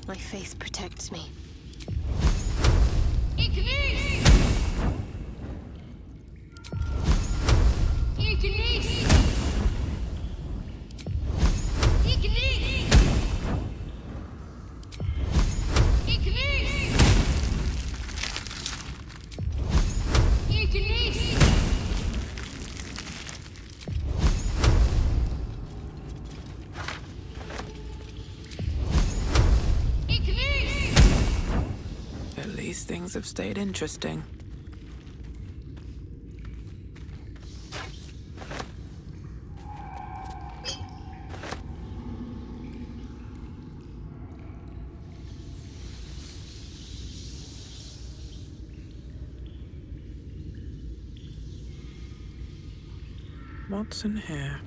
My faith protects me. Ignis! Ignis! Ignis! Ignis! Ignis! At least things have stayed interesting. What's in here?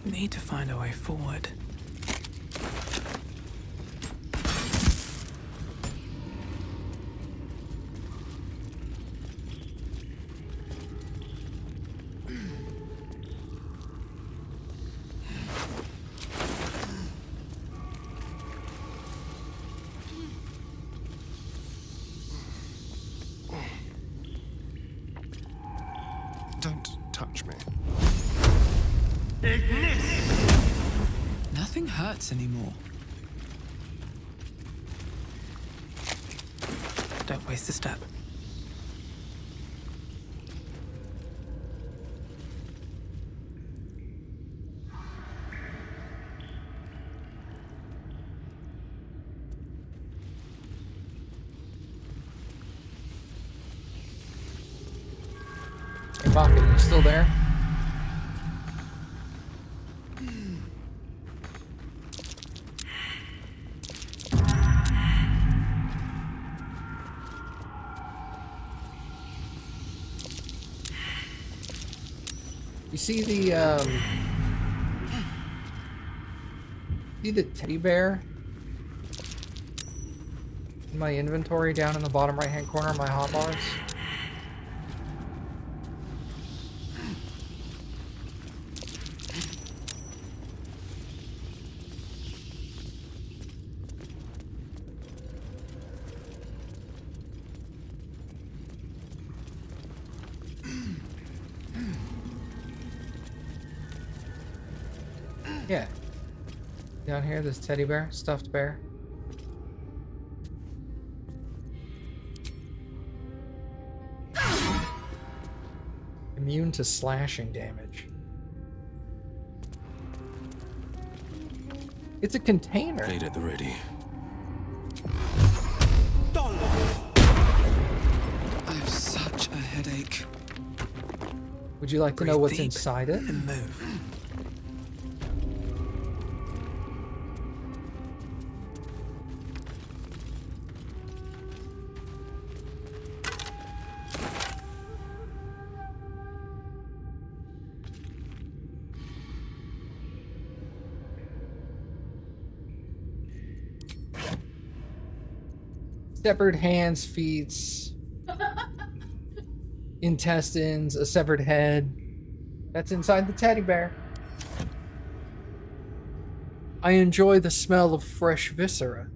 Need to find a way forward. Don't touch me. Nothing hurts anymore. Don't waste a step. Hey, Baka, you still there? You see the teddy bear in my inventory down in the bottom right hand corner of my hotbars? Yeah. Down here, this teddy bear, stuffed bear. Immune to slashing damage. It's a container. Blade at the ready. I have such a headache. Would you like to know Breathe what's deep inside it? and move. Severed hands, feet, intestines, a severed head. That's inside the teddy bear. I enjoy the smell of fresh viscera.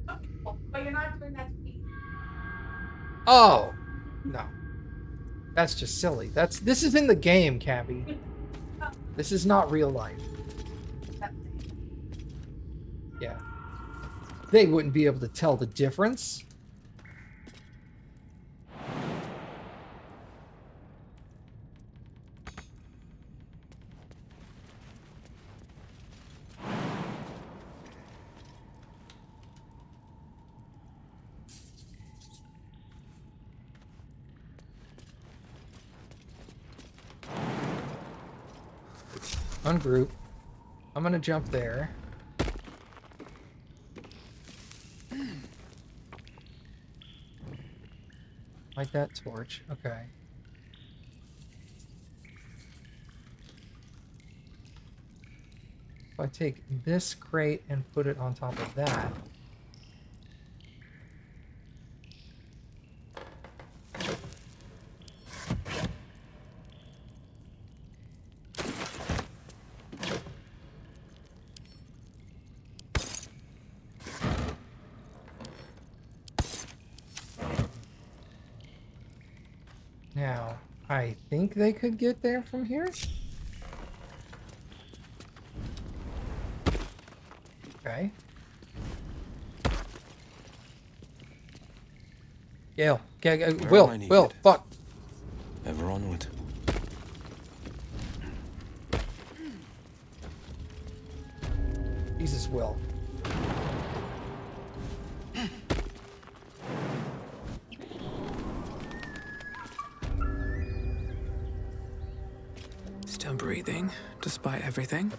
But you're not doing that to me. Oh, no. That's just silly. This is in the game, Cabby. This is not real life. Yeah. They wouldn't be able to tell the difference. Ungroup. I'm gonna jump there. Light that torch. Okay. If I take this crate and put it on top of that. Now, I think they could get there from here. Okay. Gale. Where am I Will, needed? fuck. Ever onward. Jesus, Will. Still breathing, despite everything.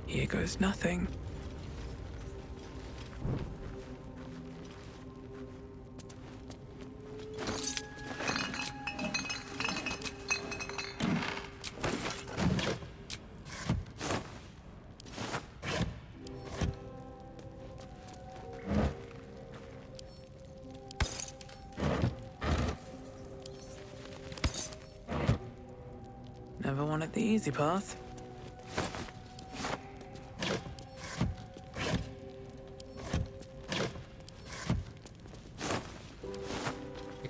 Here goes nothing. Never wanted the easy path.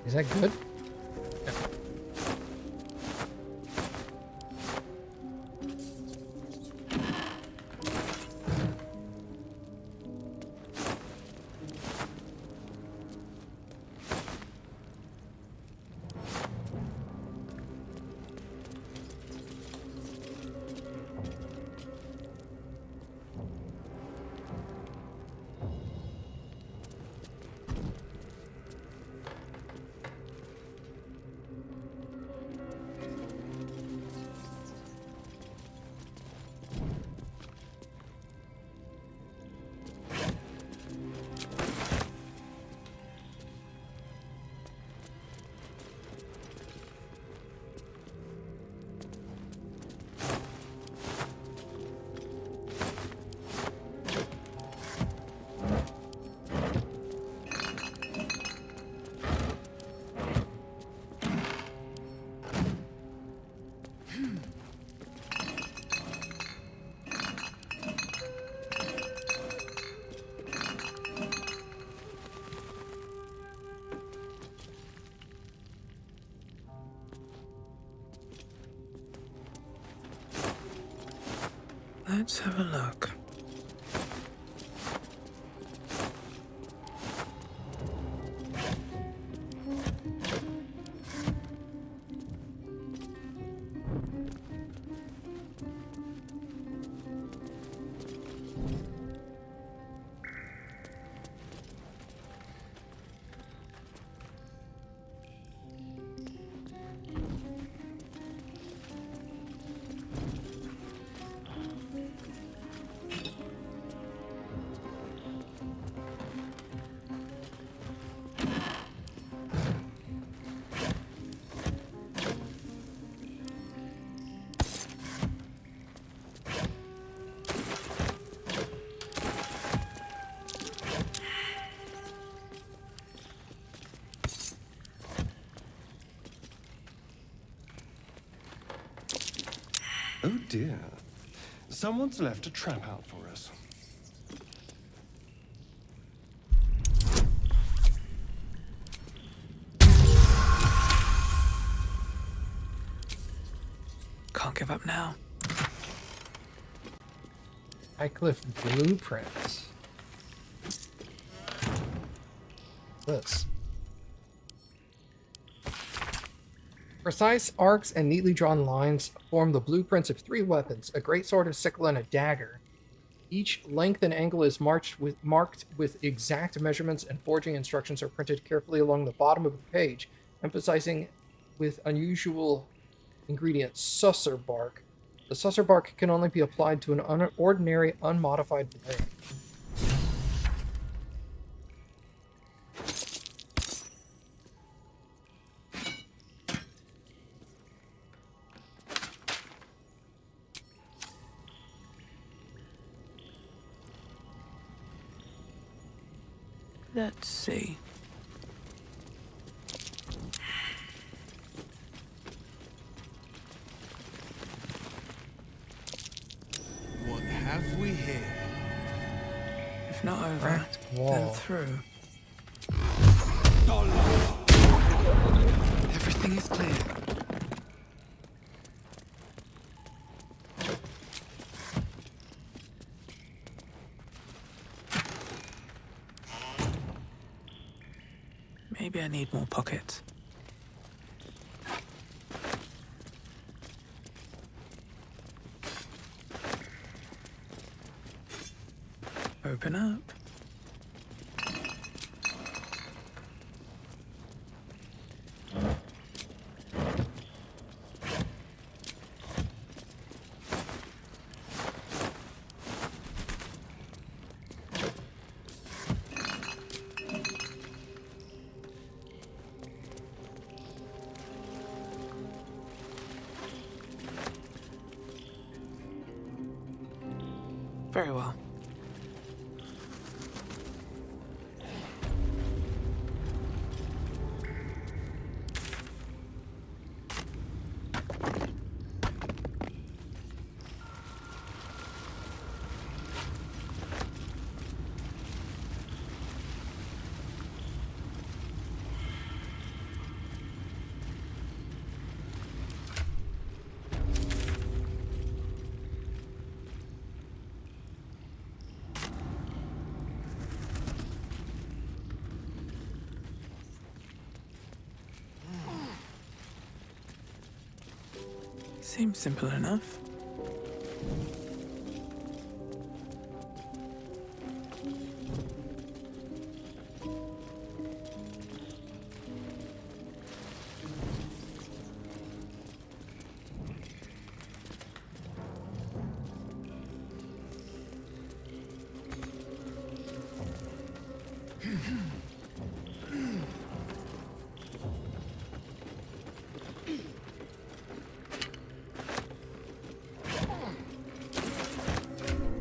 Is that good? Let's have a look. Oh dear. Someone's left a trap out for us. Can't give up now. Highcliff blueprints. What's this? Precise arcs and neatly drawn lines form the blueprints of 3 weapons, a greatsword, a sickle, and a dagger. Each length and angle is marked with exact measurements, and forging instructions are printed carefully along the bottom of the page, emphasizing with unusual ingredient susser bark. The susser bark can only be applied to an ordinary, unmodified blade. Let's see. we hear? If not over, Cracked then wall. through. Everything is clear. Maybe I need more pockets. Open up. Very well. Seems simple enough.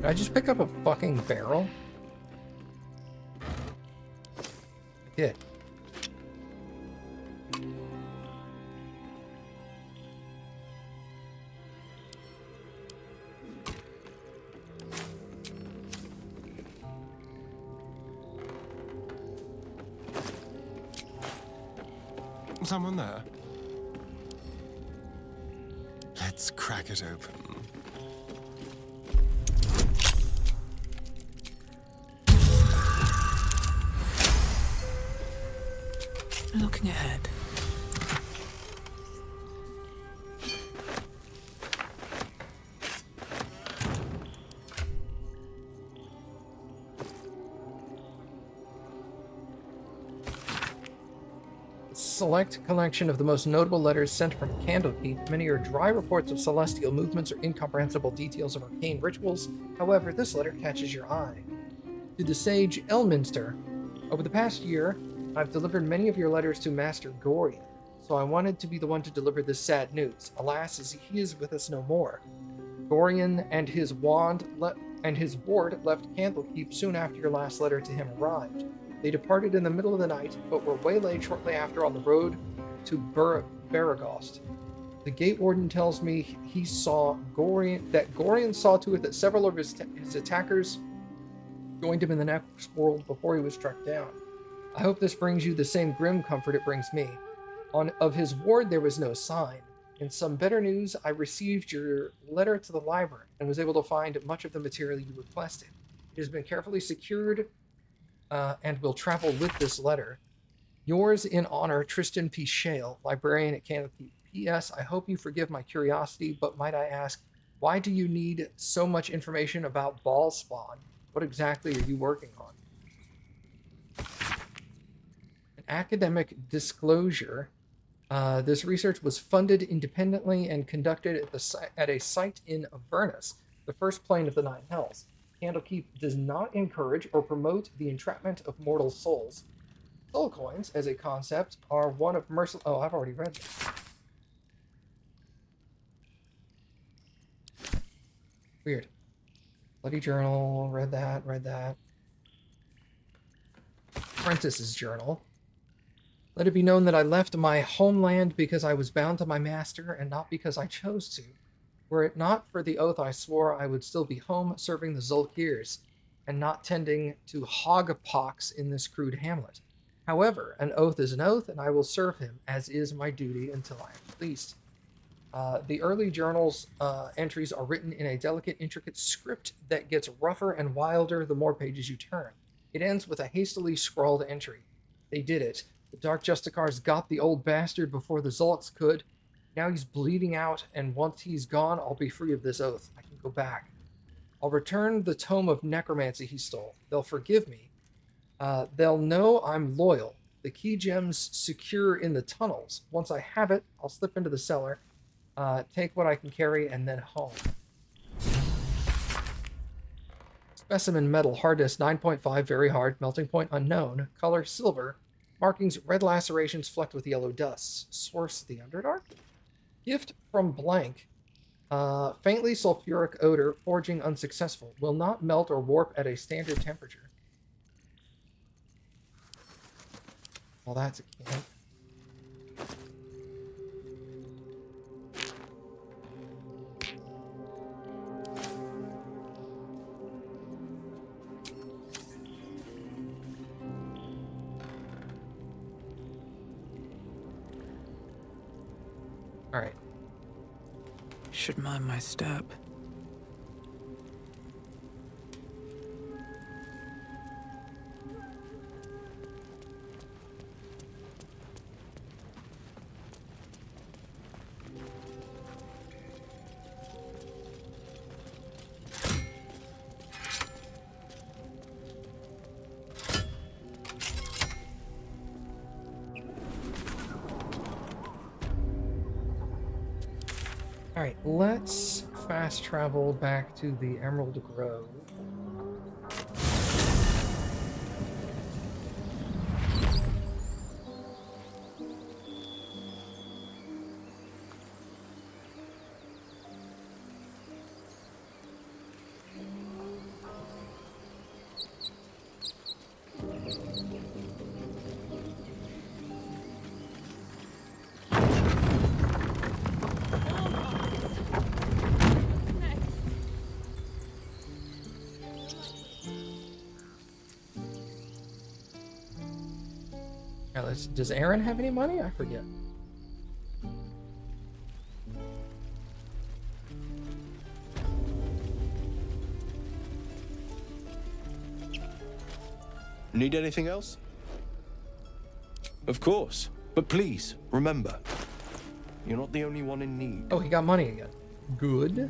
Did I just pick up a fucking barrel? I did. Someone there? Let's crack it open. Looking ahead. Select collection of the most notable letters sent from Candlekeep. Many are dry reports of celestial movements or incomprehensible details of arcane rituals. However, this letter catches your eye. To the sage Elminster, over the past year, I've delivered many of your letters to Master Gorian, so I wanted to be the one to deliver this sad news. Alas, as he is with us no more. Gorian and his ward left Candlekeep soon after your last letter to him arrived. They departed in the middle of the night, but were waylaid shortly after on the road to Baragost. The gate warden tells me he saw Gorian saw to it that several of his attackers joined him in the next world before he was struck down. I hope this brings you the same grim comfort it brings me. Of his ward there was no sign. In some better news, I received your letter to the library and was able to find much of the material you requested. It has been carefully secured and will travel with this letter. Yours in honor, Tristan P. Shale, librarian at Candlekeep. P.S. I hope you forgive my curiosity, but might I ask, why do you need so much information about ball spawn? What exactly are you working on? An academic disclosure. This research was funded independently and conducted at a site in Avernus, the first plane of the Nine Hells. Candlekeep does not encourage or promote the entrapment of mortal souls. Soul coins, as a concept, are one of merciful... Oh, I've already read this. Weird. Bloody journal, read that. Apprentice's journal. Let it be known that I left my homeland because I was bound to my master and not because I chose to. Were it not for the oath, I swore I would still be home serving the Zulkirs and not tending to hog-pox in this crude hamlet. However, an oath is an oath, and I will serve him, as is my duty until I am released. The early journal's entries are written in a delicate, intricate script that gets rougher and wilder the more pages you turn. It ends with a hastily scrawled entry. They did it. The Dark Justicars got the old bastard before the Zulks could. Now he's bleeding out, and once he's gone, I'll be free of this oath. I can go back. I'll return the tome of necromancy he stole. They'll forgive me. They'll know I'm loyal. The key gem's secure in the tunnels. Once I have it, I'll slip into the cellar, take what I can carry, and then home. Specimen metal, hardness 9.5, very hard, melting point unknown, color silver, markings red lacerations flecked with yellow dusts. Source the Underdark? Gift from blank. Faintly sulfuric odor, forging unsuccessful. Will not melt or warp at a standard temperature. Well, that's a can. All right. Should mind my step. All right, let's fast travel back to the Emerald Grove. All right, does Aaron have any money? I forget. Need anything else? Of course. But please, remember, you're not the only one in need. Oh, he got money again. Good.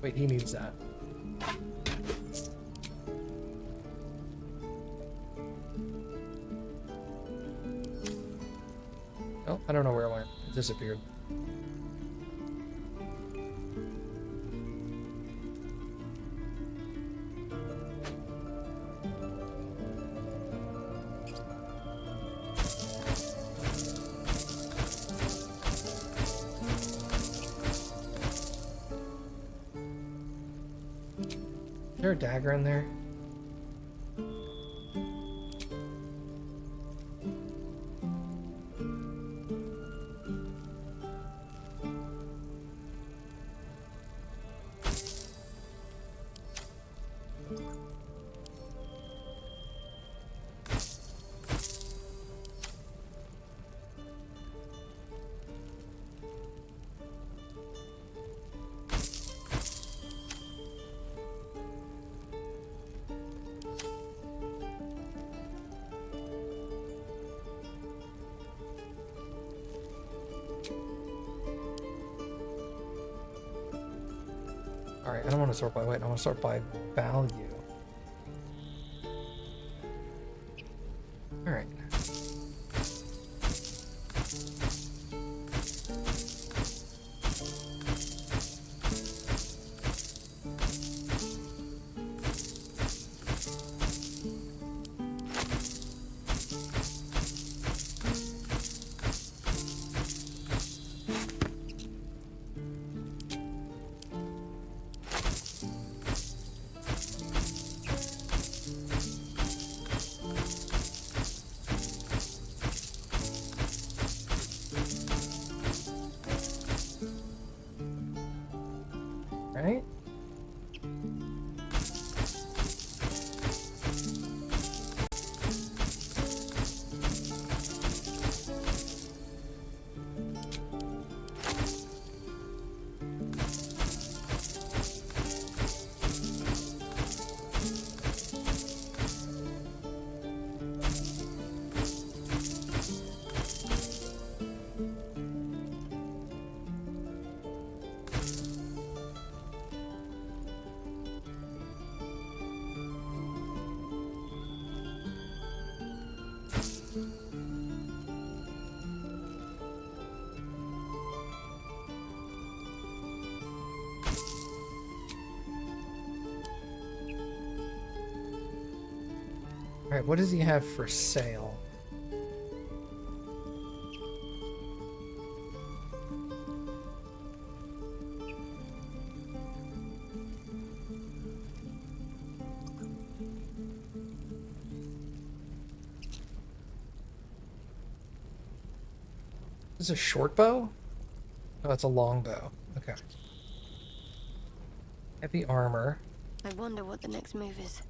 Wait, he needs that. Oh, I don't know where it went. It disappeared. Is there a dagger in there? Alright, I don't want to sort by weight, I want to sort by value. Alright. Alright. Alright, what does he have for sale? Is this a short bow? Oh, it's a long bow. Okay. Heavy armor. I wonder what the next move is.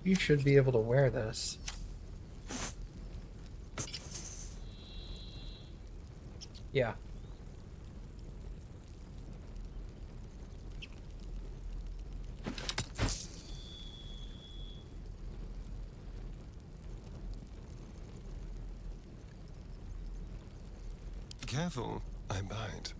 You should be able to wear this. Yeah. Careful, I bite.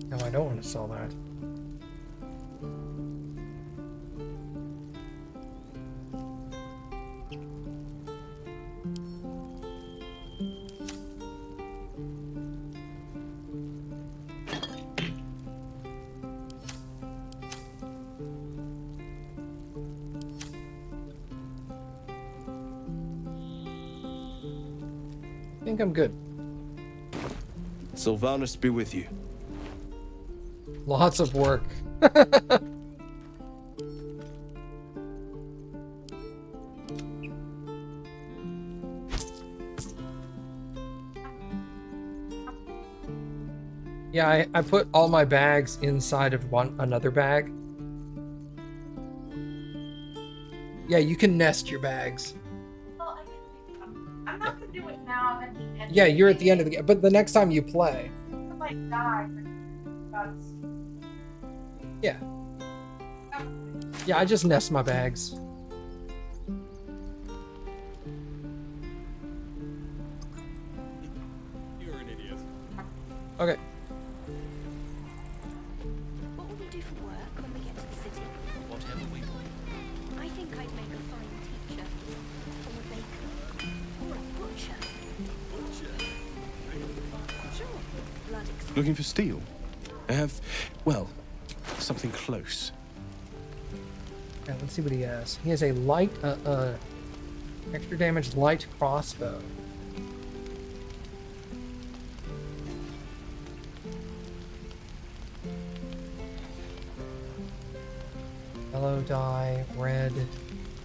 No, I don't want to sell that. I think I'm good. Sylvanus be with you. Lots of work. Yeah, I put all my bags inside of another bag. Yeah, you can nest your bags. Well, I'm not gonna do it now. Yeah, you're at the end of the game, but the next time you play. I might die. Because Yeah. Yeah, I just nest my bags. You're an idiot. Okay. What will we do for work when we get to the city? Whatever we want. I think I'd make a fine teacher, or a baker, or a butcher. Sure, blood expensive. Looking for steel? I have, well, something close. Okay, let's see what he has. He has a light, extra damage light crossbow. yellow dye, red,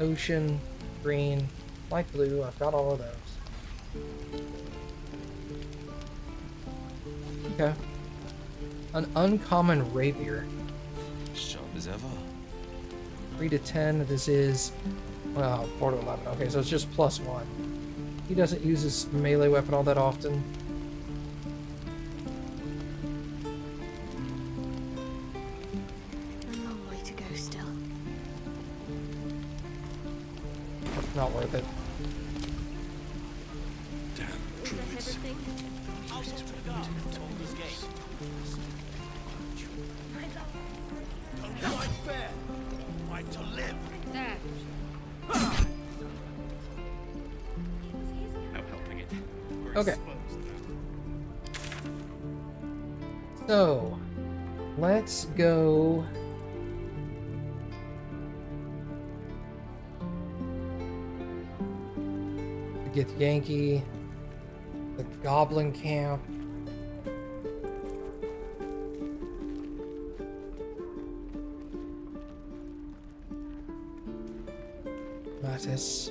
ocean, green, light blue. I've got all of those. Okay. An uncommon rapier. Sharp as ever. 3 to 10. This is, well, 4 to 11. Okay, so it's just +1. He doesn't use his melee weapon all that often. A long way to go still. Not worth it. Is that everything? There. Okay. So, let's go. To get Yankee, the Goblin Camp. Lattice.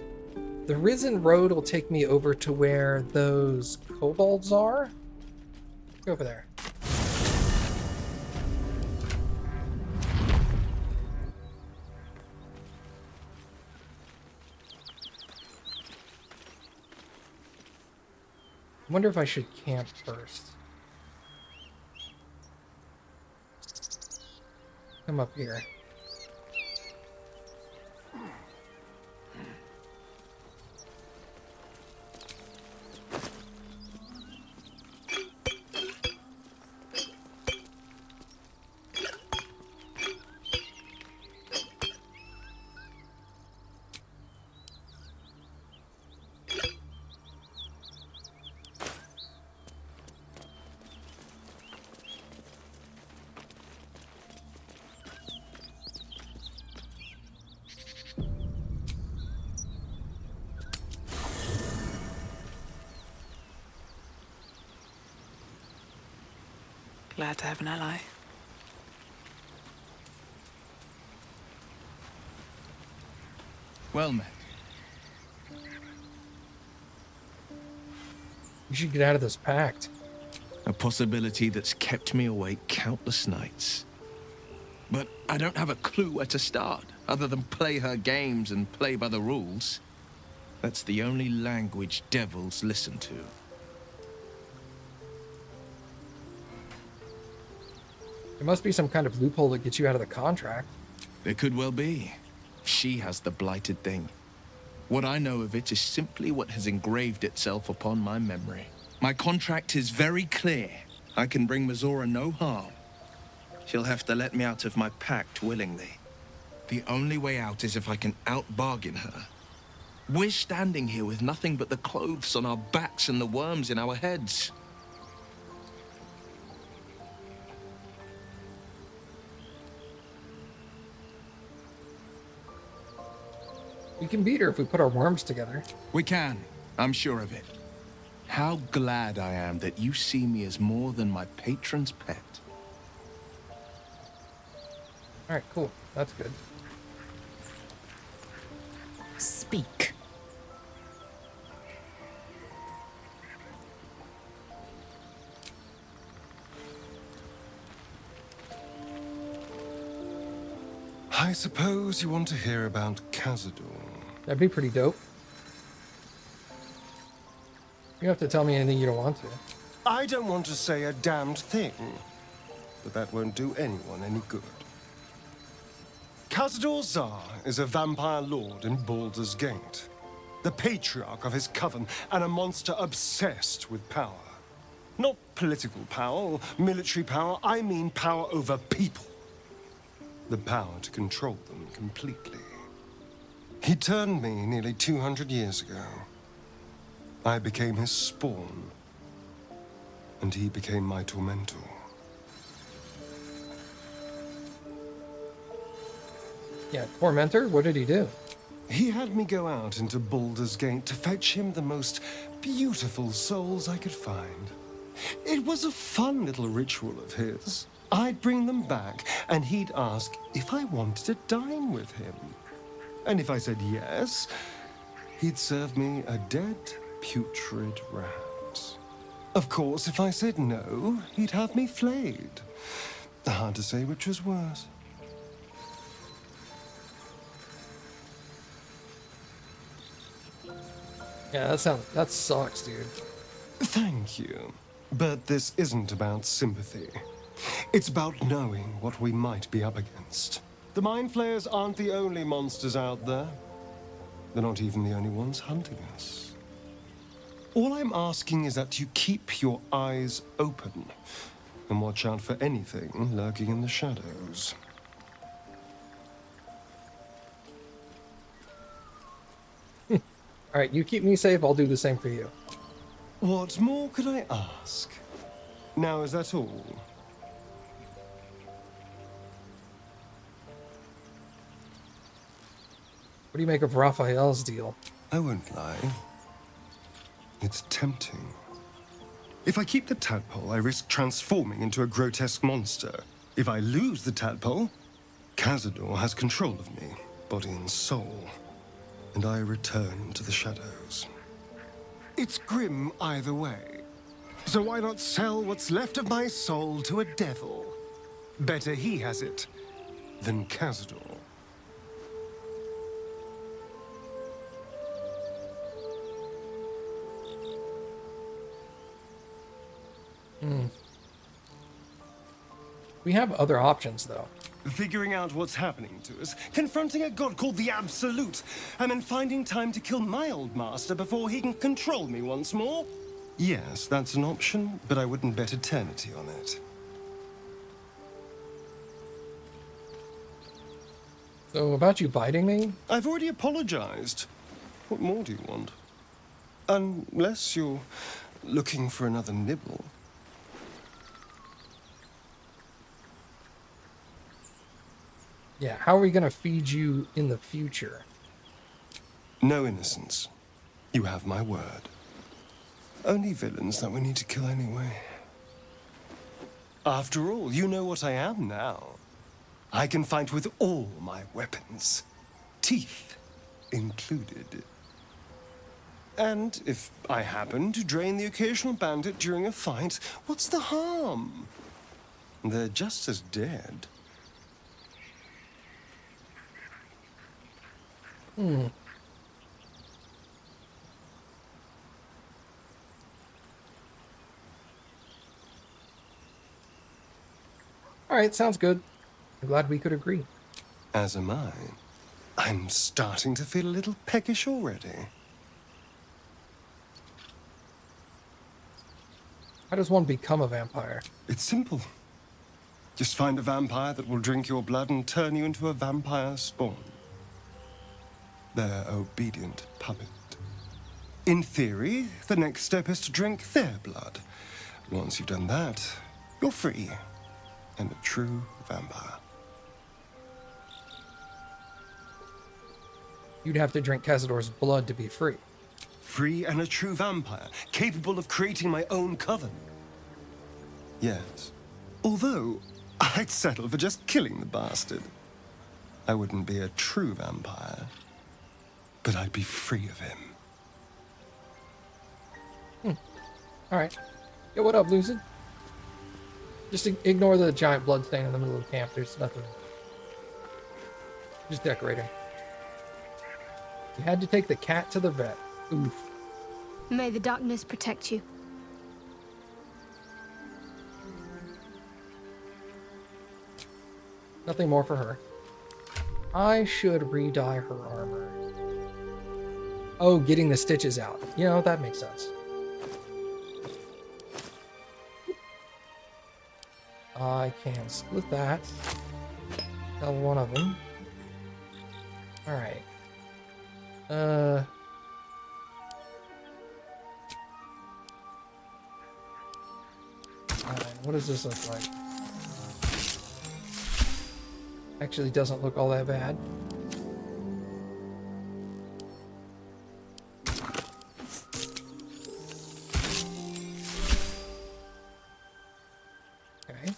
The Risen Road will take me over to where those kobolds are. Go over there. I wonder if I should camp first. Come up here. Glad to have an ally. Well met. You should get out of this pact. A possibility that's kept me awake countless nights. But I don't have a clue where to start, other than play her games and play by the rules. That's the only language devils listen to. There must be some kind of loophole that gets you out of the contract. There could well be. She has the blighted thing. What I know of it is simply what has engraved itself upon my memory. My contract is very clear. I can bring Mazora no harm. She'll have to let me out of my pact willingly. The only way out is if I can out-bargain her. We're standing here with nothing but the clothes on our backs and the worms in our heads. We can beat her if we put our worms together. We can. I'm sure of it. How glad I am that you see me as more than my patron's pet. Alright, cool. That's good. Speak. I suppose you want to hear about Cazador. That'd be pretty dope. You have to tell me anything you don't want to. I don't want to say a damned thing, but that won't do anyone any good. Cazador Zar is a vampire lord in Baldur's Gate, the patriarch of his coven, and a monster obsessed with power. Not political power or military power, I mean power over people. The power to control them completely. He turned me nearly 200 years ago. I became his spawn, and he became my tormentor. Yeah, Tormentor? What did he do? He had me go out into Baldur's Gate to fetch him the most beautiful souls I could find. It was a fun little ritual of his. I'd bring them back, and he'd ask if I wanted to dine with him. And if I said yes, he'd serve me a dead, putrid rat. Of course, if I said no, he'd have me flayed. Hard to say which was worse. Yeah, that sucks, dude. Thank you. But this isn't about sympathy. It's about knowing what we might be up against. The Mind Flayers aren't the only monsters out there. They're not even the only ones hunting us. All I'm asking is that you keep your eyes open and watch out for anything lurking in the shadows. Alright, you keep me safe, I'll do the same for you. What more could I ask? Now, is that all? What do you make of Raphael's deal? I won't lie. It's tempting. If I keep the tadpole, I risk transforming into a grotesque monster. If I lose the tadpole, Cazador has control of me, body and soul, and I return to the shadows. It's grim either way. So why not sell what's left of my soul to a devil? Better he has it than Cazador. We have other options, though. Figuring out what's happening to us, confronting a god called the Absolute, and then finding time to kill my old master before he can control me once more? Yes, that's an option, but I wouldn't bet eternity on it. So, about you biting me? I've already apologized. What more do you want? Unless you're looking for another nibble. Yeah, how are we gonna feed you in the future? No innocence. You have my word. Only villains that we need to kill anyway. After all, you know what I am now. I can fight with all my weapons, teeth included. And if I happen to drain the occasional bandit during a fight, what's the harm? They're just as dead. Alright, sounds good. I'm glad we could agree. As am I. I'm starting to feel a little peckish already. How does one become a vampire? It's simple. Just find a vampire that will drink your blood and turn you into a vampire spawn. Their obedient puppet. In theory, the next step is to drink their blood. Once you've done that, you're free and a true vampire. You'd have to drink Cazador's blood to be free. Free and a true vampire, capable of creating my own coven. Yes. Although, I'd settle for just killing the bastard. I wouldn't be a true vampire, but I'd be free of him. Alright. Yo, what up, Lucid? Just ignore the giant blood stain in the middle of the camp. There's nothing. Just decorating. You had to take the cat to the vet. Oof. May the darkness protect you. Nothing more for her. I should re-dye her armor. Oh, getting the stitches out. You know, that makes sense. I can split that. Sell one of them. Alright. What does this look like? Actually doesn't look all that bad. Okay.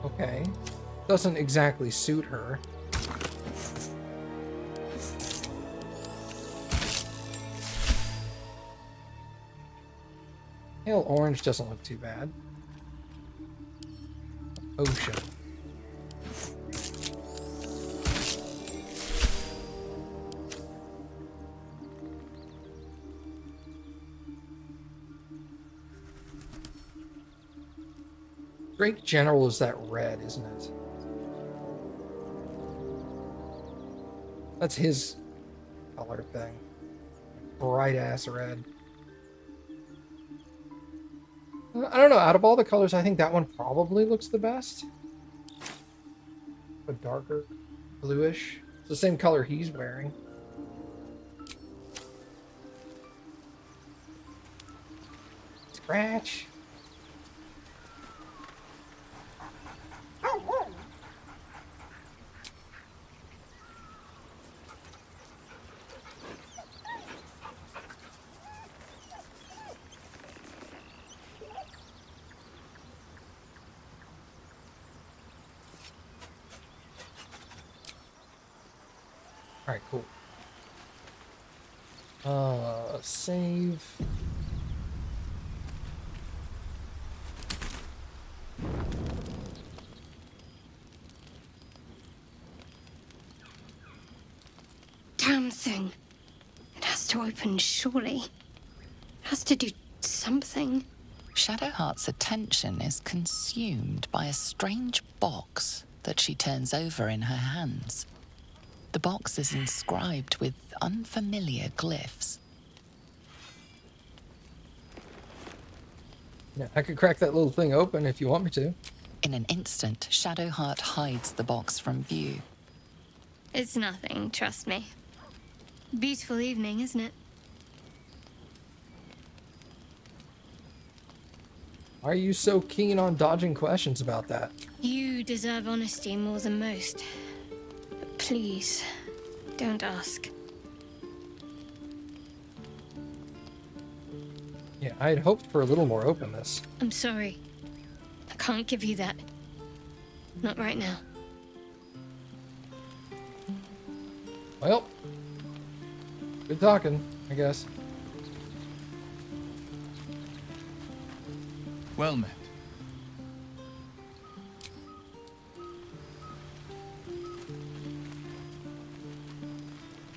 Okay. Doesn't exactly suit her. Pale orange doesn't look too bad. Ocean. Drake General is that red, isn't it? That's his color thing. Bright ass red. I don't know, out of all the colors, I think that one probably looks the best. A darker bluish. It's the same color he's wearing. Scratch. Alright, cool. Save. Damn thing. It has to open, surely. It has to do something. Shadowheart's attention is consumed by a strange box that she turns over in her hands. The box is inscribed with unfamiliar glyphs. Yeah, I could crack that little thing open if you want me to. In an instant, Shadowheart hides the box from view. It's nothing, trust me. Beautiful evening, isn't it? Why are you so keen on dodging questions about that? You deserve honesty more than most. But please, don't ask. Yeah, I had hoped for a little more openness. I'm sorry. I can't give you that. Not right now. Well, good talking, I guess. Well met.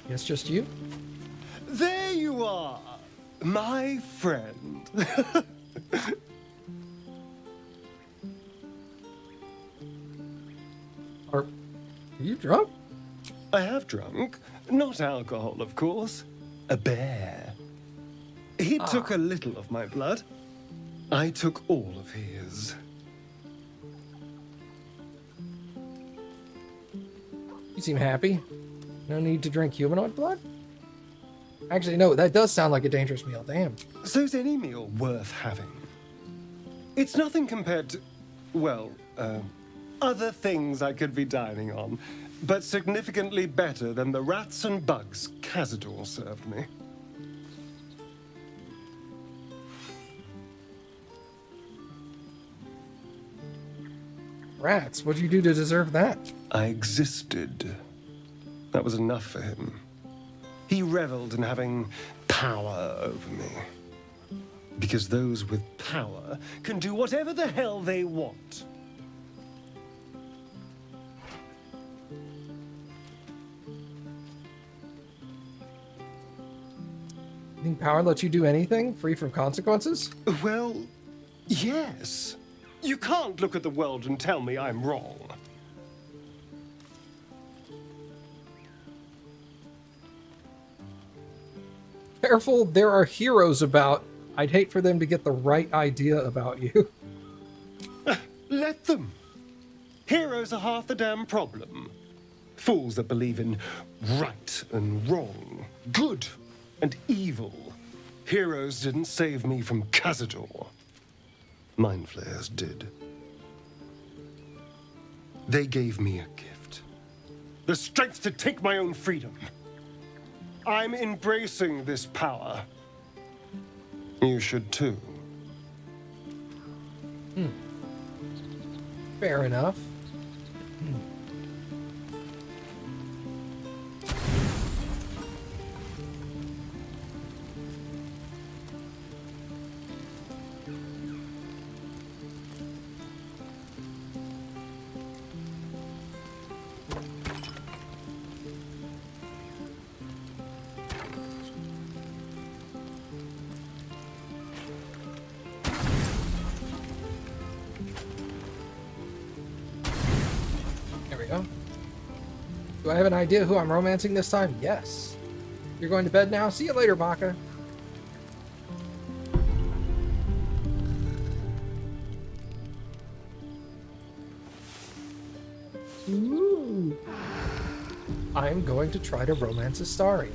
Guess just you? There you are, my friend. Are you drunk? I have drunk. Not alcohol, of course. A bear. He took a little of my blood. I took all of his. You seem happy. No need to drink humanoid blood? Actually, no, that does sound like a dangerous meal. Damn. So's any meal worth having. It's nothing compared to, well, other things I could be dining on, but significantly better than the rats and bugs Cazador served me. Rats, what'd you do to deserve that? I existed. That was enough for him. He reveled in having power over me. Because those with power can do whatever the hell they want. You think power lets you do anything, free from consequences? Well, yes. You can't look at the world and tell me I'm wrong. Careful, there are heroes about. I'd hate for them to get the right idea about you. Let them. Heroes are half the damn problem. Fools that believe in right and wrong, good and evil. Heroes didn't save me from Cazador. Mind flayers did. They gave me a gift. The strength to take my own freedom. I'm embracing this power. You should too. Fair enough. There we go. Do I have an idea who I'm romancing this time? Yes. You're going to bed now? See you later, Baka. Ooh. I'm going to try to romance Astari.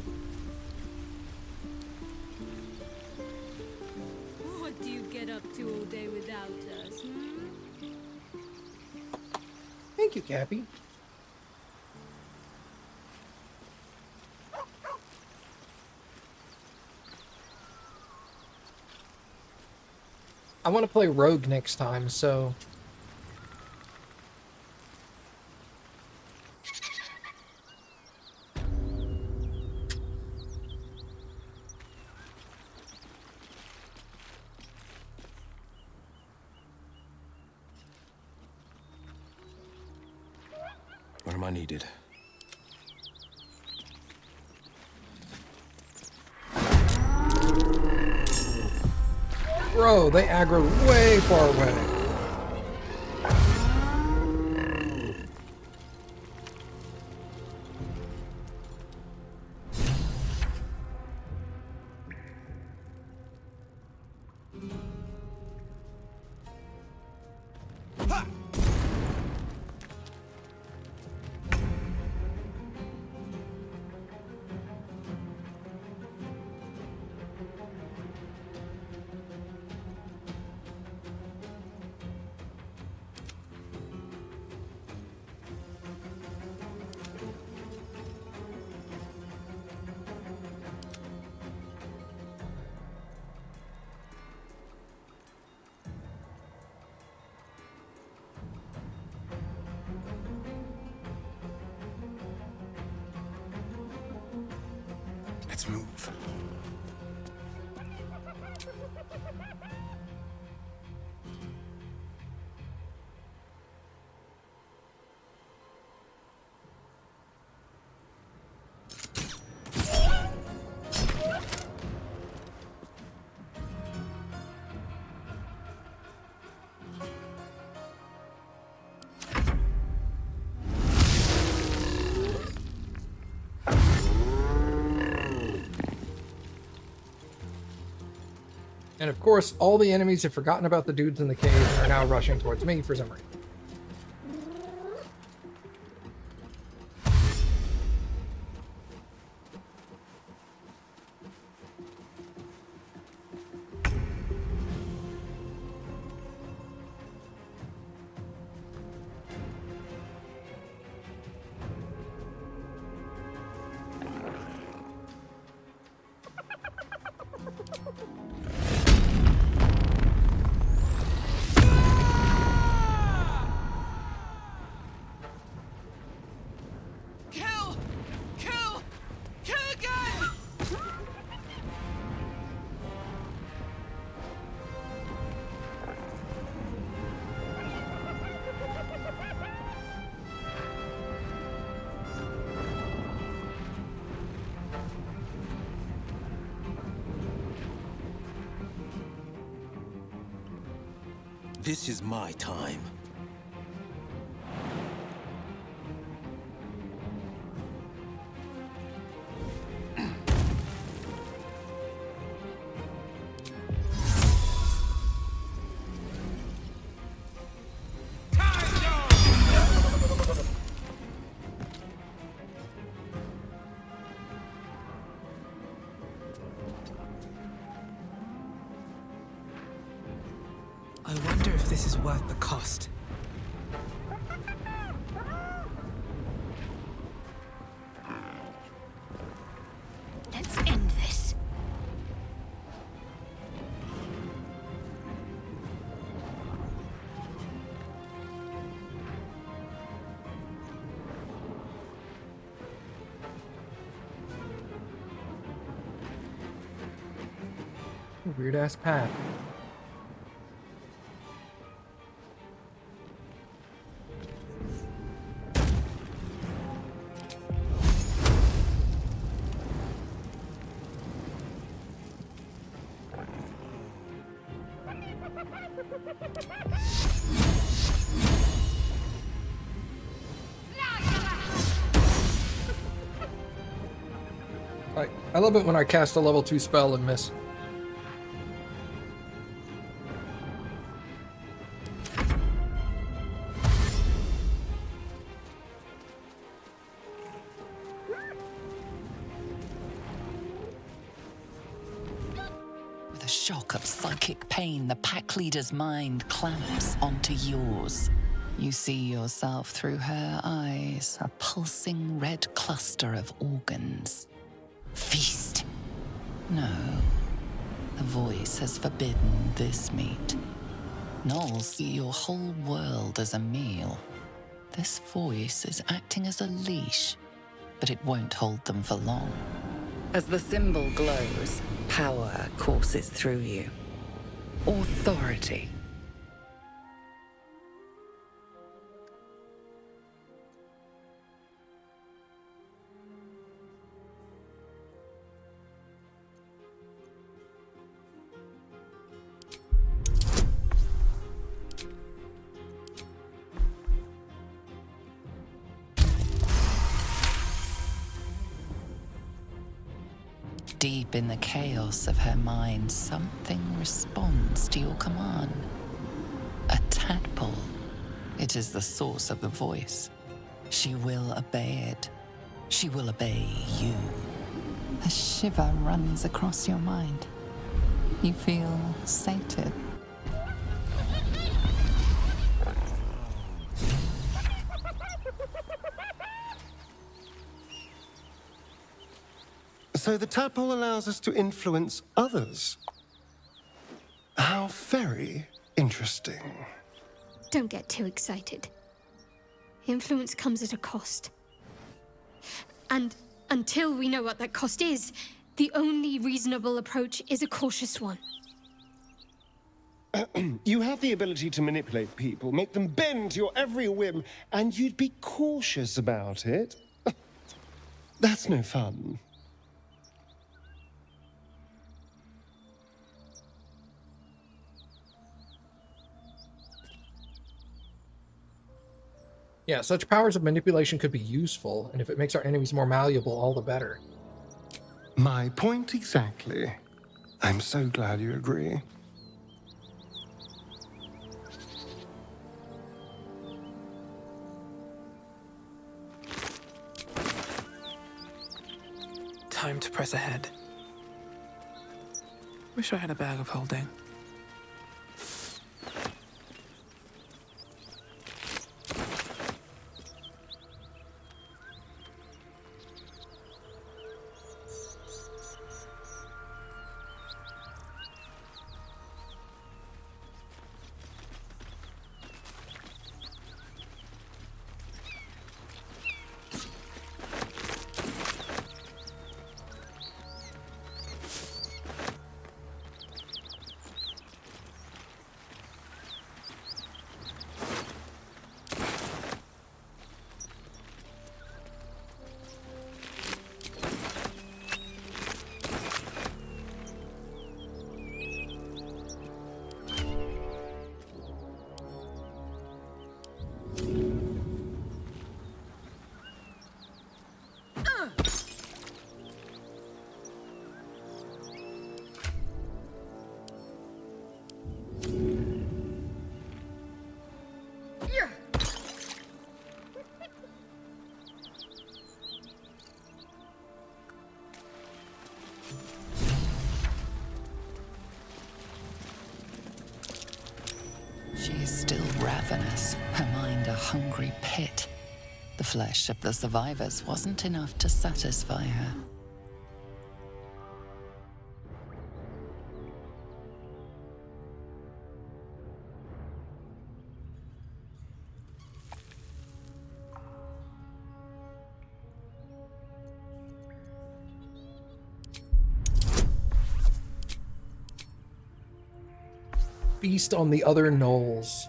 What do you get up to all day without us? Thank you, Cappy. I want to play Rogue next time, so... Where am I needed? Bro, they aggro way far away. Let's move. And of course, all the enemies have forgotten about the dudes in the cave and are now rushing towards me for some reason. This is my time. I wonder if this is worth the cost. Weird ass path. I love it when I cast a level 2 spell and miss. With a shock of psychic pain, the pack leader's mind clamps onto yours. You see yourself through her eyes, a pulsing red cluster of organs. Feast. No. The voice has forbidden this meat. Gnolls see your whole world as a meal. This voice is acting as a leash, but it won't hold them for long. As the symbol glows, power courses through you. Authority. Deep in the chaos of her mind, something responds to your command. A tadpole. It is the source of the voice. She will obey it. She will obey you. A shiver runs across your mind. You feel sated. So the tadpole allows us to influence others. How very interesting. Don't get too excited. Influence comes at a cost. And until we know what that cost is, the only reasonable approach is a cautious one. You have the ability to manipulate people, make them bend to your every whim, and you'd be cautious about it. That's no fun. Yeah, such powers of manipulation could be useful, and if it makes our enemies more malleable, all the better. My point exactly. I'm so glad you agree. Time to press ahead. Wish I had a bag of holding. She is still ravenous, her mind a hungry pit. The flesh of the survivors wasn't enough to satisfy her. feast on the other gnolls.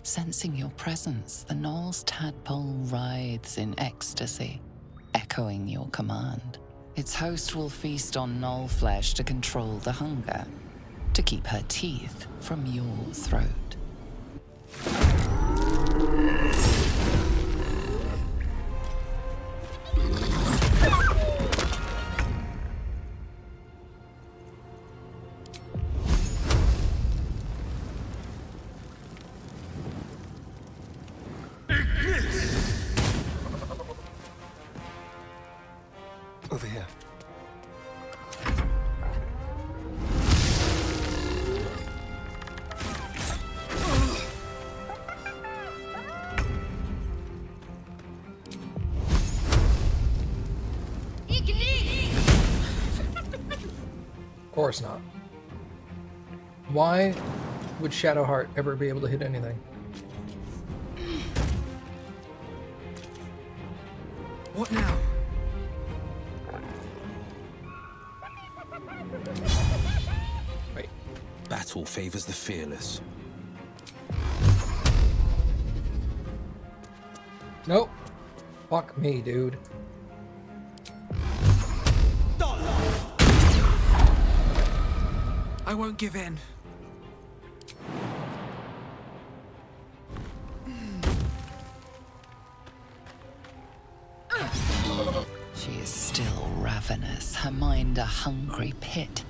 Sensing your presence, the gnoll's tadpole writhes in ecstasy, echoing your command. Its host will feast on gnoll flesh to control the hunger, to keep her teeth from your throat. Over here. Of course not. Why would Shadowheart ever be able to hit anything? What now? Wait. Battle favors the fearless. Nope. Fuck me, dude. I won't give in. She is still ravenous, her mind a hungry pit.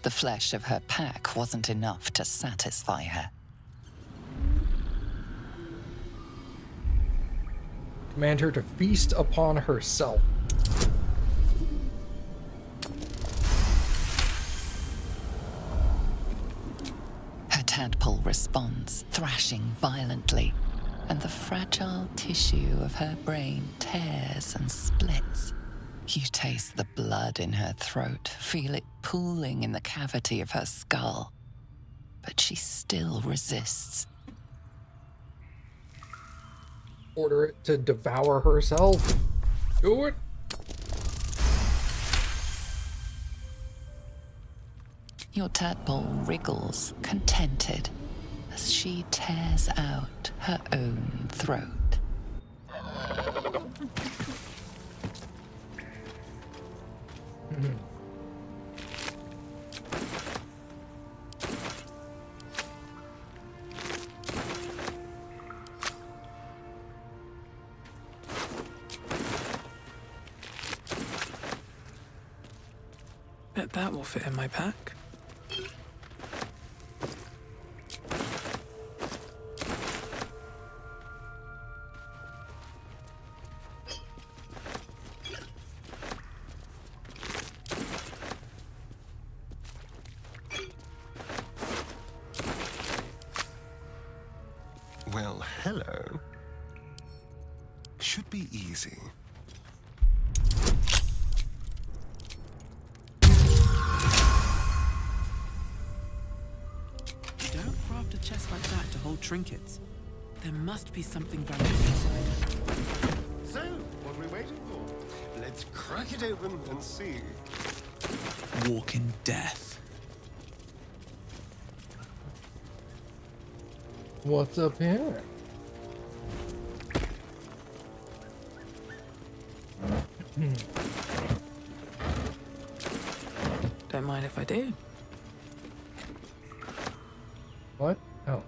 The flesh of her pack wasn't enough to satisfy her. Command her to feast upon herself. Her tadpole responds, thrashing violently, and the fragile tissue of her brain tears and splits. You taste the blood in her throat, feel it pooling in the cavity of her skull. But she still resists. Order it to devour herself. Do it. Your tadpole wriggles, contented, as she tears out her own throat. Bet that will fit in my pack. Well, hello. Should be easy. You don't craft a chest like that to hold trinkets. There must be something valuable inside. So, what are we waiting for? Let's crack it open and see. Walking death. What's up here? Don't mind if I do. What? Oh.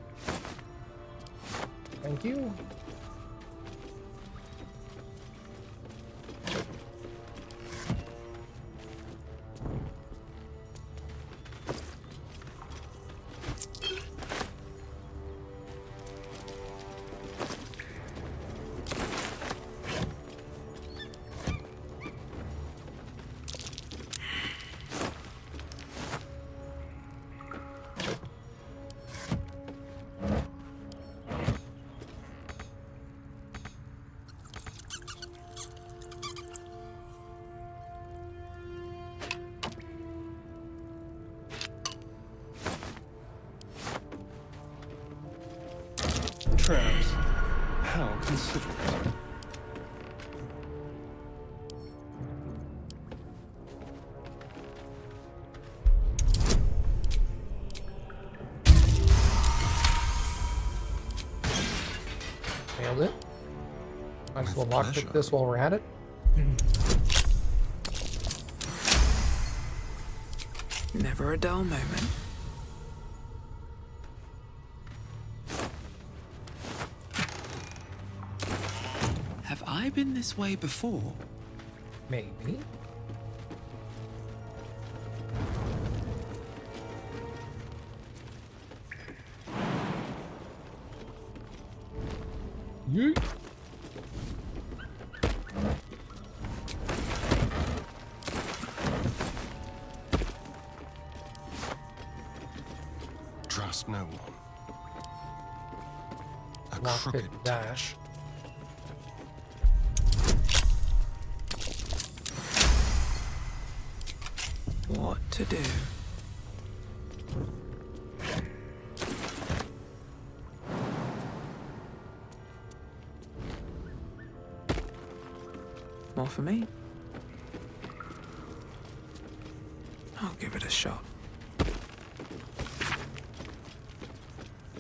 Thank you. Nailed it. Might as well With lockpick pleasure. this while we're at it. Never a dull moment. Have I been this way before? Maybe. Yeet. Trust no one. A Lockpick crooked dash. What to do? More for me? I'll give it a shot.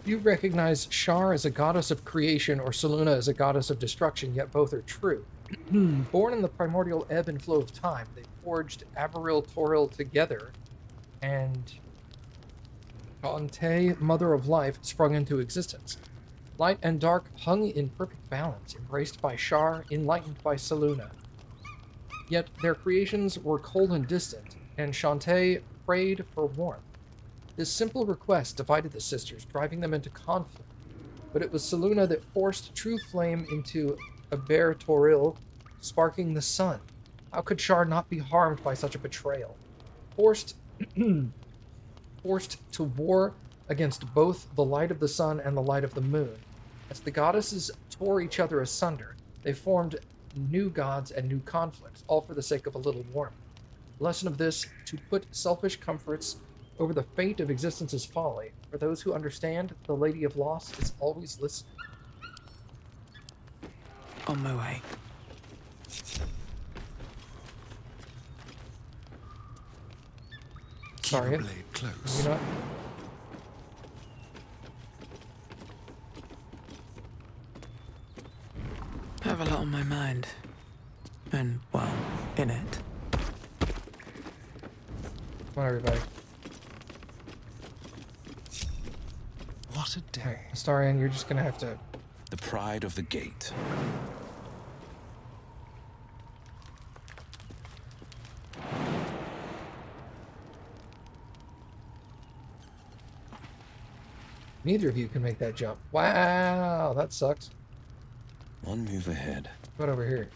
You recognize Shar as a goddess of creation or Selûne as a goddess of destruction, yet both are true. Born in the primordial ebb and flow of time, they forged Averil Toril together, and Shantae, Mother of Life, sprung into existence. Light and dark hung in perfect balance, embraced by Shar, enlightened by Selûne. Yet their creations were cold and distant, and Shantae prayed for warmth. This simple request divided the sisters, driving them into conflict. But it was Selûne that forced true flame into Aber Toril, sparking the sun. How could Shar not be harmed by such a betrayal? Forced to war against both the light of the sun and the light of the moon. As the goddesses tore each other asunder, they formed new gods and new conflicts, all for the sake of a little warmth. The lesson of this, to put selfish comforts over the fate of existence is folly. For those who understand, the Lady of Loss is always listening. On my way. Sorry. Keep the blade close. You know, I have a lot on my mind. And, well, in it. come on, everybody. What a day. Alright, Astarion, you're just gonna have to... The pride of the gate. Neither of you can make that jump. Wow, that sucks. One move ahead. What over here?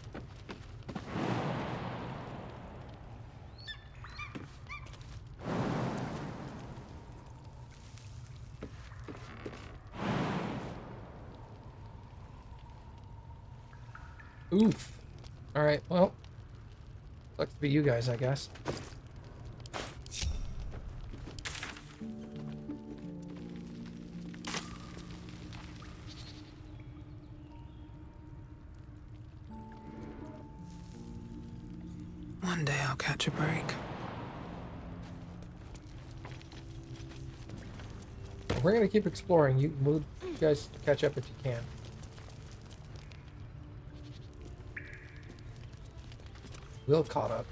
Oof. Alright, well. Sucks to be you guys, I guess. One day I'll catch a break. We're gonna keep exploring. You guys catch up if you can. Will caught up.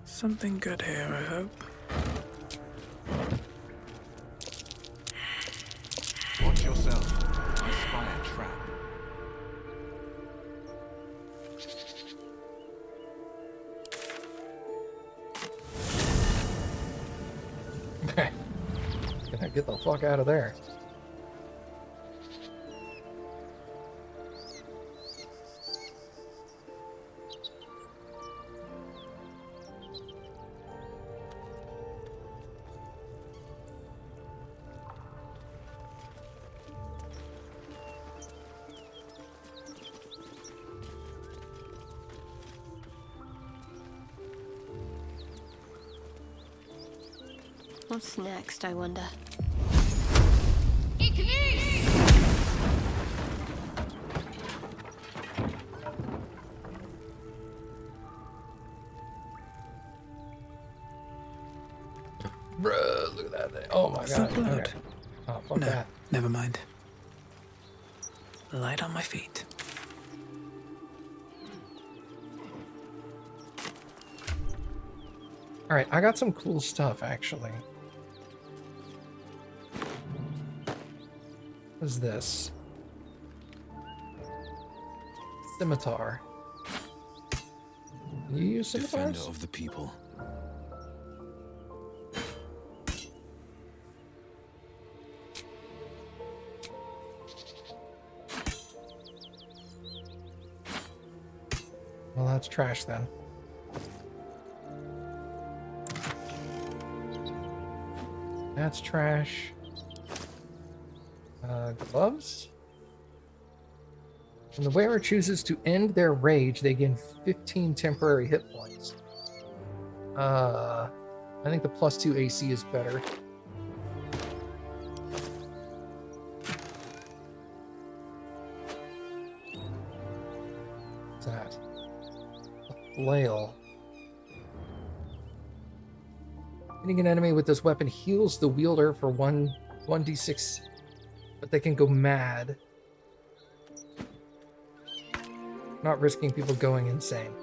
Something good here, I hope. Watch yourself. I spy a trap. get the fuck out of there. What's next, I wonder? Bruh, look at that thing. Oh my god. Blood. Okay. Oh, fuck No, that. never mind. Light on my feet. Alright, I got some cool stuff, actually. What is this? Scimitar. Can you use Defender scimitars? of the people. Well, that's trash then. That's trash. Gloves? When the wearer chooses to end their rage, they gain 15 temporary hit points. I think the +2 AC is better. What's that? A flail. Hitting an enemy with this weapon heals the wielder for 1d6, but they can go mad. Not risking people going insane.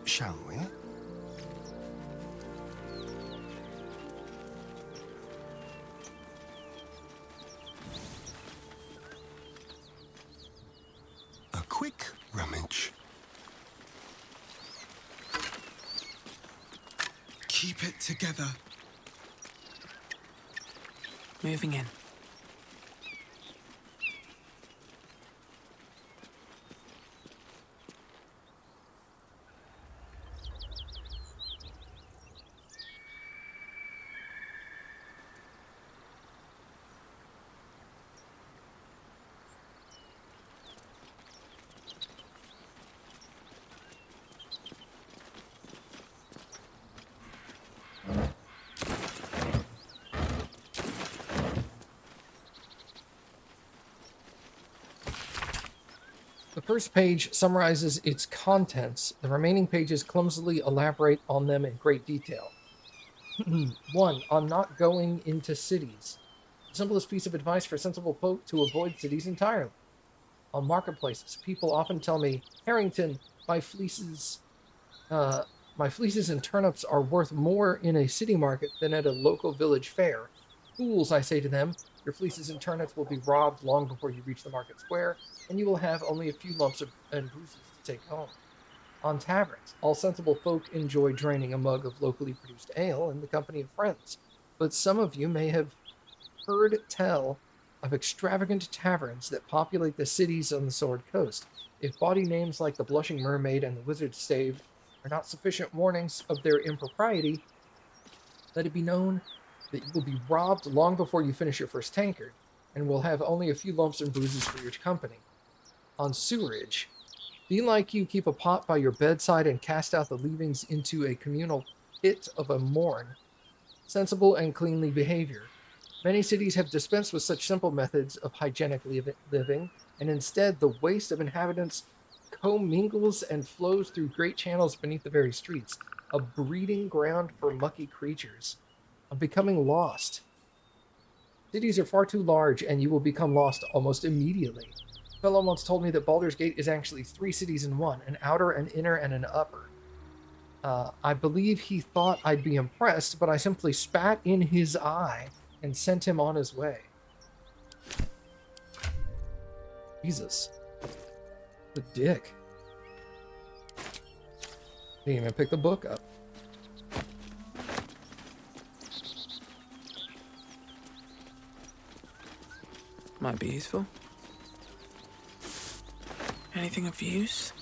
Shall we? A quick rummage. Keep it together. Moving in. The first page summarizes its contents. The remaining pages clumsily elaborate on them in great detail. 1. On not going into cities. The simplest piece of advice for sensible folk to avoid cities entirely. On marketplaces, people often tell me, Harrington, my fleeces and turnips are worth more in a city market than at a local village fair. Fools, I say to them, your fleeces and turnips will be robbed long before you reach the market square, and you will have only a few lumps and bruises to take home. On taverns, all sensible folk enjoy draining a mug of locally produced ale in the company of friends, but some of you may have heard tell of extravagant taverns that populate the cities on the Sword Coast. If bawdy names like the Blushing Mermaid and the Wizard's Stave are not sufficient warnings of their impropriety, let it be known that you will be robbed long before you finish your first tankard, and will have only a few lumps and bruises for your company. On sewerage, be like you keep a pot by your bedside and cast out the leavings into a communal pit of a morn. Sensible and cleanly behavior. Many cities have dispensed with such simple methods of hygienic living, and instead the waste of inhabitants commingles and flows through great channels beneath the very streets. a breeding ground for mucky creatures. I'm becoming lost. Cities are far too large, and you will become lost almost immediately. A fellow once told me that Baldur's Gate is actually 3 cities in one, an outer, an inner, and an upper. I believe he thought I'd be impressed, but I simply spat in his eye and sent him on his way. Jesus. The dick. Didn't even pick the book up. Might be useful. Anything of use?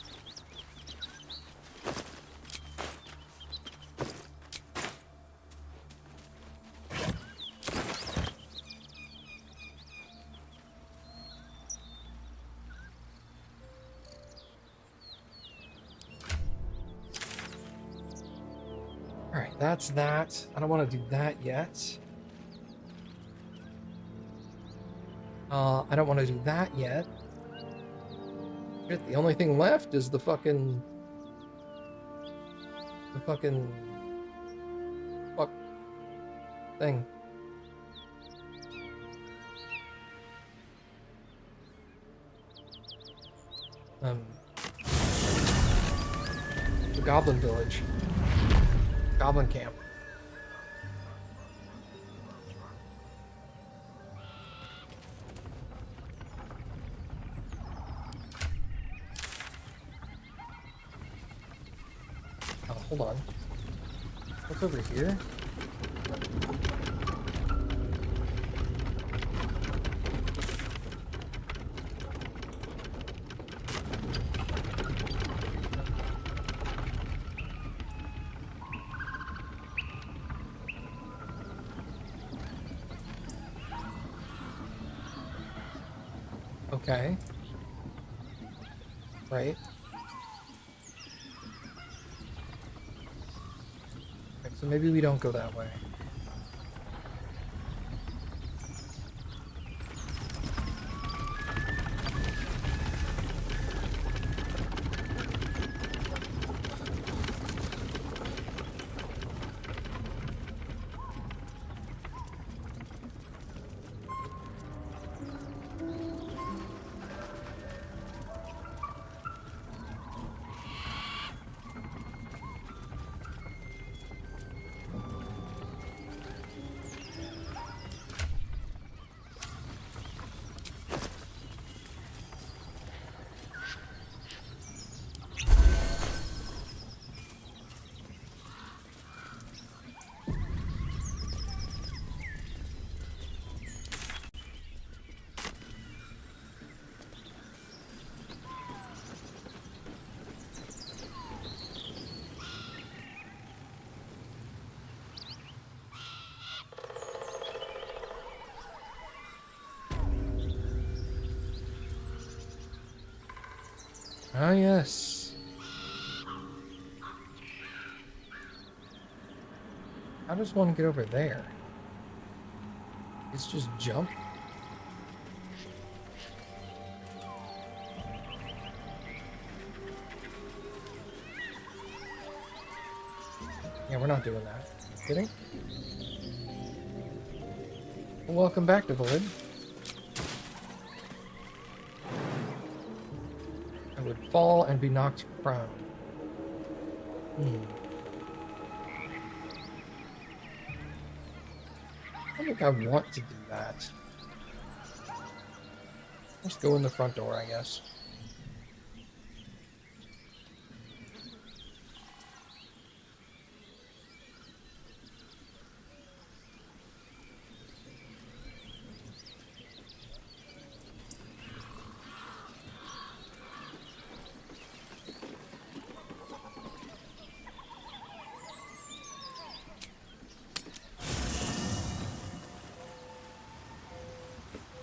Alright, that's that. I don't want to do that yet. I don't want to do that yet. Shit, the only thing left is the fucking... fuck thing. The Goblin Village. Goblin Camp. Oh, hold on. What's over here? Okay. Right. Okay, so maybe we don't go that way. Ah, yes. How does one get over there? It's just jump? Yeah, we're not doing that. Kidding? Well, welcome back to the lid. I would fall and be knocked prone. I don't think I want to do that. Let's go in the front door, I guess.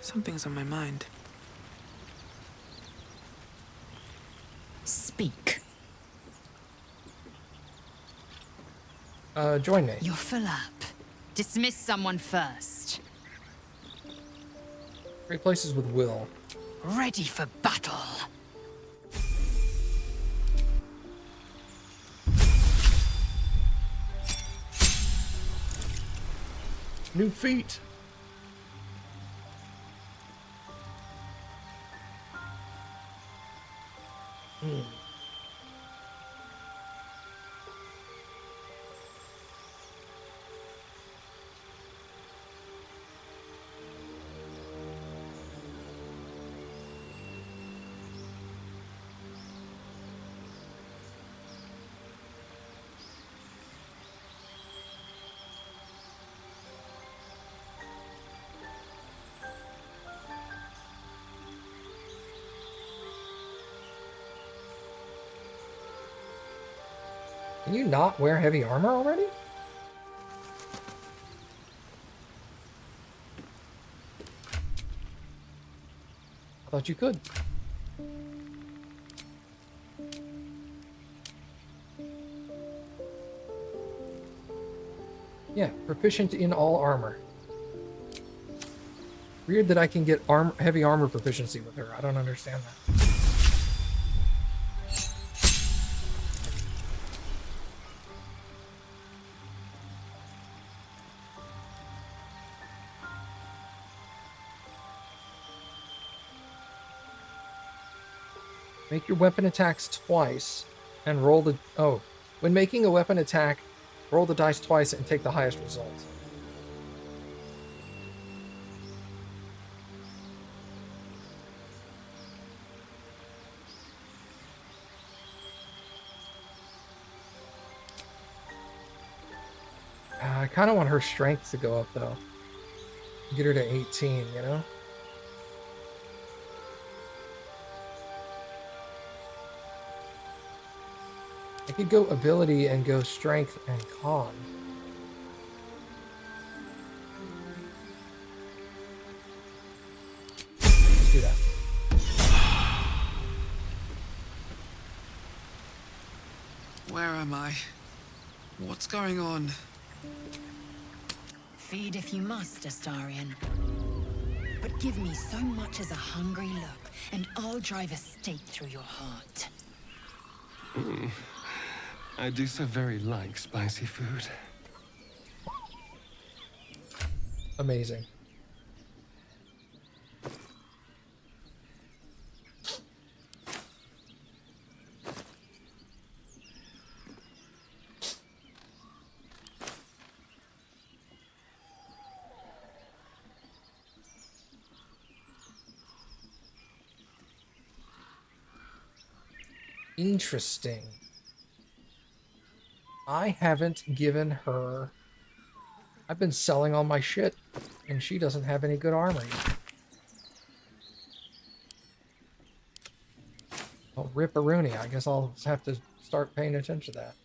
Something's on my mind. Speak. Join me. You're full up. Dismiss someone first. Great places with will. Ready for battle. New feet. Can you not wear heavy armor already? I thought you could. Yeah, proficient in all armor. Weird that I can get heavy armor proficiency with her. I don't understand that. Make your weapon attacks twice and roll the... Oh, when making a weapon attack, roll the dice twice and take the highest result. I kind of want her strength to go up, though. Get her to 18, you know? I could go ability and go strength and con. Let's do that. Where am I? What's going on? Feed if you must, Astarion. But give me so much as a hungry look, and I'll drive a stake through your heart. I do so very like spicy food. Amazing. Interesting. I haven't given her... I've been selling all my shit, and she doesn't have any good armor yet. Oh, rip-a-rooney. I guess I'll have to start paying attention to that.